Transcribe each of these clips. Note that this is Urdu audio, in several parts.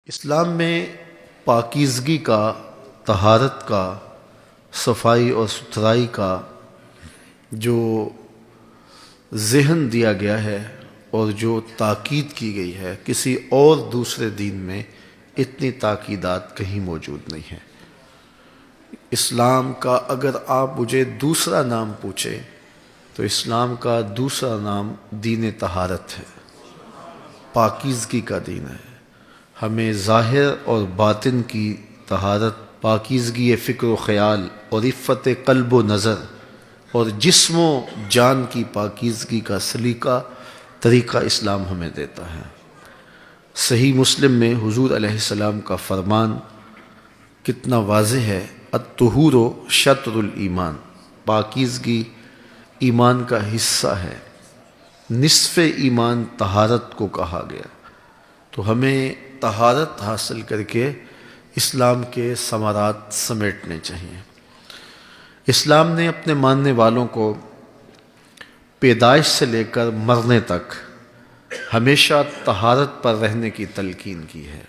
اسلام میں پاکیزگی کا، طہارت کا، صفائی اور ستھرائی کا جو ذہن دیا گیا ہے اور جو تاکید کی گئی ہے، کسی اور دوسرے دین میں اتنی تاکیدات کہیں موجود نہیں ہیں۔ اسلام کا اگر آپ مجھے دوسرا نام پوچھیں تو اسلام کا دوسرا نام دین طہارت ہے، پاکیزگی کا دین ہے۔ ہمیں ظاہر اور باطن کی طہارت، پاکیزگی فکر و خیال اور عفت قلب و نظر اور جسم و جان کی پاکیزگی کا سلیقہ طریقہ اسلام ہمیں دیتا ہے۔ صحیح مسلم میں حضور علیہ السلام کا فرمان کتنا واضح ہے، الطہور شطر الایمان، پاکیزگی ایمان کا حصہ ہے، نصف ایمان طہارت کو کہا گیا۔ تو ہمیں طہارت حاصل کر کے اسلام کے ثمرات سمیٹنے چاہیے۔ اسلام نے اپنے ماننے والوں کو پیدائش سے لے کر مرنے تک ہمیشہ طہارت پر رہنے کی تلقین کی ہے۔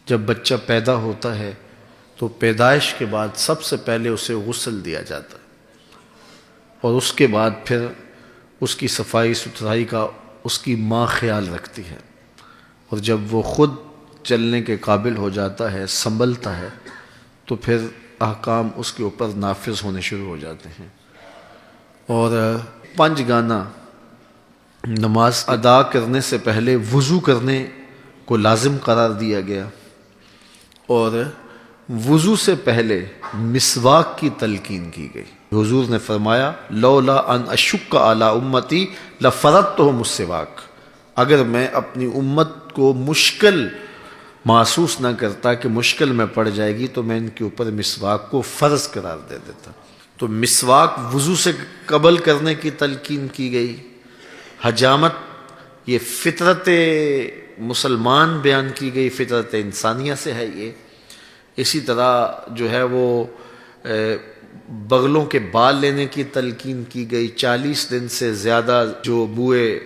جب بچہ پیدا ہوتا ہے تو پیدائش کے بعد سب سے پہلے اسے غسل دیا جاتا ہے اور اس کے بعد پھر اس کی صفائی ستھرائی کا اس کی ماں خیال رکھتی ہے، اور جب وہ خود چلنے کے قابل ہو جاتا ہے، سنبھلتا ہے، تو پھر احکام اس کے اوپر نافذ ہونے شروع ہو جاتے ہیں۔ اور 5 گانا نماز ادا کرنے سے پہلے وضو کرنے کو لازم قرار دیا گیا، اور وضو سے پہلے مسواک کی تلقین کی گئی۔ حضور نے فرمایا لولا ان اشق علی امتی لفرضتہم السواک، اگر میں اپنی امت کو مشکل محسوس نہ کرتا کہ مشکل میں پڑ جائے گی تو میں ان کے اوپر مسواک کو فرض قرار دے دیتا۔ تو مسواک وضو سے قبل کرنے کی تلقین کی گئی۔ حجامت یہ فطرت مسلمان بیان کی گئی، فطرت انسانیہ سے ہے یہ۔ اسی طرح جو ہے وہ بغلوں کے بال لینے کی تلقین کی گئی۔ 40 دن سے زیادہ جو بوئے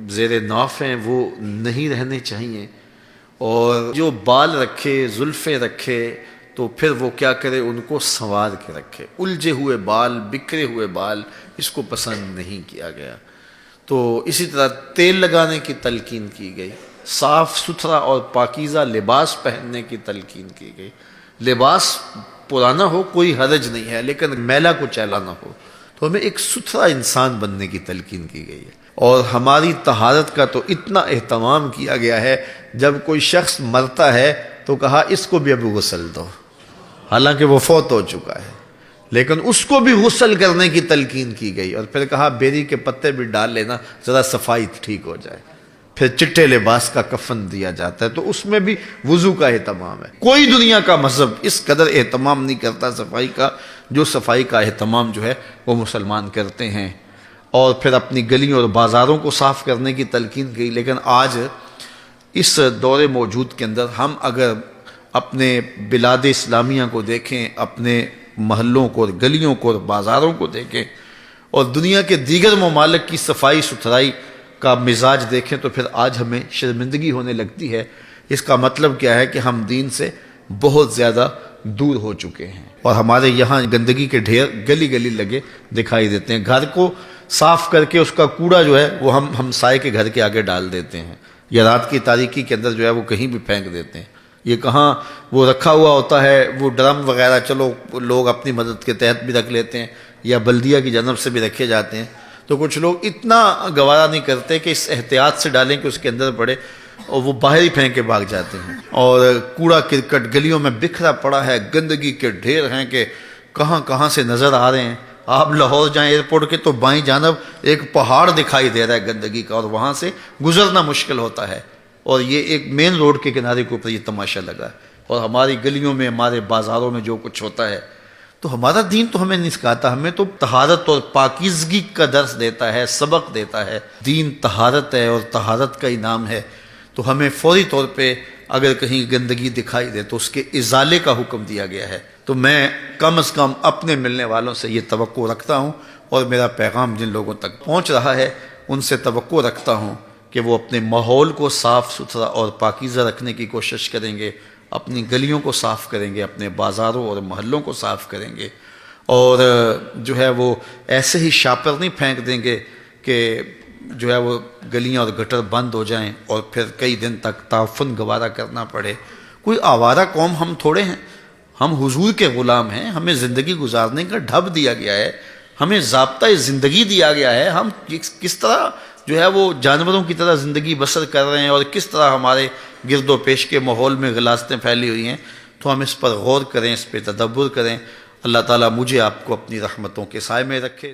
زیر ناف ہیں وہ نہیں رہنے چاہیے، اور جو بال رکھے، زلفیں رکھے، تو پھر وہ کیا کرے، ان کو سنوار کے رکھے۔ الجھے ہوئے بال، بکھرے ہوئے بال، اس کو پسند نہیں کیا گیا۔ تو اسی طرح تیل لگانے کی تلقین کی گئی۔ صاف ستھرا اور پاکیزہ لباس پہننے کی تلقین کی گئی۔ لباس پرانا ہو کوئی حرج نہیں ہے، لیکن میلا کچیلا نہ ہو۔ تو ہمیں ایک ستھرا انسان بننے کی تلقین کی گئی ہے۔ اور ہماری طہارت کا تو اتنا اہتمام کیا گیا ہے، جب کوئی شخص مرتا ہے تو کہا اس کو بھی ابھی غسل دو، حالانکہ وہ فوت ہو چکا ہے، لیکن اس کو بھی غسل کرنے کی تلقین کی گئی، اور پھر کہا بیری کے پتے بھی ڈال لینا ذرا صفائی ٹھیک ہو جائے۔ پھر چٹے لباس کا کفن دیا جاتا ہے، تو اس میں بھی وضو کا اہتمام ہے۔ کوئی دنیا کا مذہب اس قدر اہتمام نہیں کرتا صفائی کا، جو صفائی کا اہتمام جو ہے وہ مسلمان کرتے ہیں۔ اور پھر اپنی گلیوں اور بازاروں کو صاف کرنے کی تلقین کی۔ لیکن آج اس دور موجود کے اندر ہم اگر اپنے بلاد اسلامیہ کو دیکھیں، اپنے محلوں کو، گلیوں کو اور بازاروں کو دیکھیں، اور دنیا کے دیگر ممالک کی صفائی ستھرائی کا مزاج دیکھیں، تو پھر آج ہمیں شرمندگی ہونے لگتی ہے۔ اس کا مطلب کیا ہے کہ ہم دین سے بہت زیادہ دور ہو چکے ہیں، اور ہمارے یہاں گندگی کے ڈھیر گلی گلی لگے دکھائی دیتے ہیں۔ گھر کو صاف کر کے اس کا کوڑا جو ہے وہ ہم ہمسائے کے گھر کے آگے ڈال دیتے ہیں، یا رات کی تاریکی کے اندر جو ہے وہ کہیں بھی پھینک دیتے ہیں۔ یہ کہاں وہ رکھا ہوا ہوتا ہے، وہ ڈرم وغیرہ چلو لوگ اپنی مدد کے تحت بھی رکھ لیتے ہیں، یا بلدیہ کی جانب سے بھی رکھے جاتے ہیں، تو کچھ لوگ اتنا گوارا نہیں کرتے کہ اس احتیاط سے ڈالیں کہ اس کے اندر پڑے، اور وہ باہر ہی پھینک کے بھاگ جاتے ہیں۔ اور کوڑا کرکٹ گلیوں میں بکھرا پڑا ہے، گندگی کے ڈھیر ہیں کہ کہاں کہاں سے نظر آ رہے ہیں۔ آپ لاہور جائیں ایئرپورٹ کے تو بائیں جانب ایک پہاڑ دکھائی دے رہا ہے گندگی کا، اور وہاں سے گزرنا مشکل ہوتا ہے، اور یہ ایک مین روڈ کے کنارے کے اوپر یہ تماشا لگا ہے۔ اور ہماری گلیوں میں، ہمارے بازاروں میں جو کچھ ہوتا ہے، تو ہمارا دین تو ہمیں نہیں سکھاتا، ہمیں تو طہارت اور پاکیزگی کا درس دیتا ہے، سبق دیتا ہے۔ دین طہارت ہے اور طہارت کا انعام ہے، تو ہمیں فوری طور پہ اگر کہیں گندگی دکھائی دے تو اس کے ازالے کا حکم دیا گیا ہے۔ تو میں کم از کم اپنے ملنے والوں سے یہ توقع رکھتا ہوں، اور میرا پیغام جن لوگوں تک پہنچ رہا ہے ان سے توقع رکھتا ہوں کہ وہ اپنے ماحول کو صاف ستھرا اور پاکیزہ رکھنے کی کوشش کریں گے، اپنی گلیوں کو صاف کریں گے، اپنے بازاروں اور محلوں کو صاف کریں گے، اور جو ہے وہ ایسے ہی شاپر نہیں پھینک دیں گے کہ جو ہے وہ گلیاں اور گٹر بند ہو جائیں اور پھر کئی دن تک تعفن گوارا کرنا پڑے۔ کوئی آوارہ قوم ہم تھوڑے ہیں، ہم حضور کے غلام ہیں، ہمیں زندگی گزارنے کا ڈھب دیا گیا ہے، ہمیں ضابطۂ زندگی دیا گیا ہے، ہم کس طرح جو ہے وہ جانوروں کی طرح زندگی بسر کر رہے ہیں اور کس طرح ہمارے گرد و پیش کے ماحول میں غلاظتیں پھیلی ہوئی ہیں۔ تو ہم اس پر غور کریں، اس پہ تدبر کریں۔ اللہ تعالیٰ مجھے آپ کو اپنی رحمتوں کے سائے میں رکھے۔